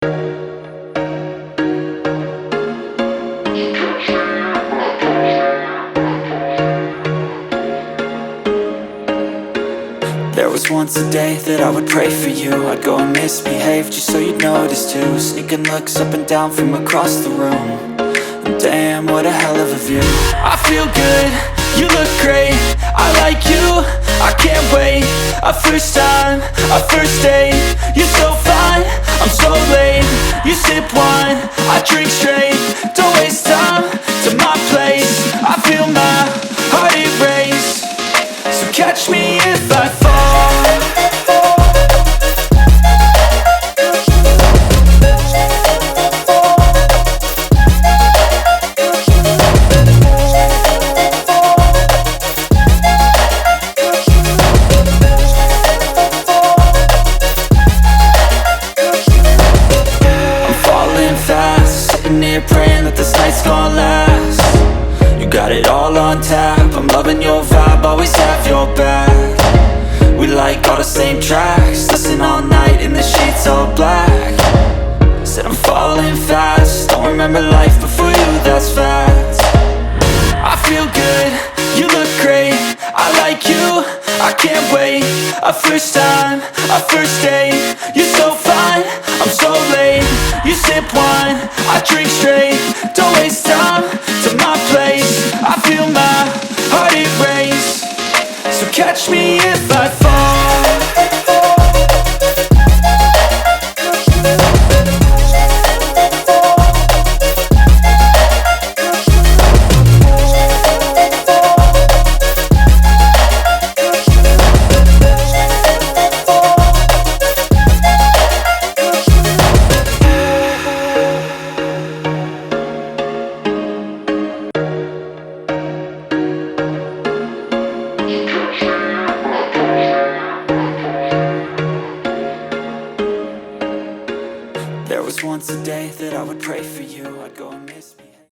There was once a day that I would pray for you. I'd go and misbehave just so you'd notice too. Sneaking looks up and down from across the room. And damn, what a hell of a view. I feel good, you look great, I like you, I can't wait. A first time, a first date. You're so fine, I'm so late. You sip wine, I drink straight. Don't waste time to my place. I feel my heart erase. So catch me if I fall. Praying that this night's gonna last. You got it all on tap, I'm loving your vibe, always have your back. We like all the same tracks, listen all night in the sheets all black. Said I'm falling fast, don't remember life before you, that's fact. I feel good, you look great, I like you, I can't wait. A first time, a first date. You're so fine, I'm so late. You sip wine, I drink straight. Don't waste time to my place. I feel my heart erase. So catch me if I fall. There was once a day that I would pray for you. I'd go and miss me.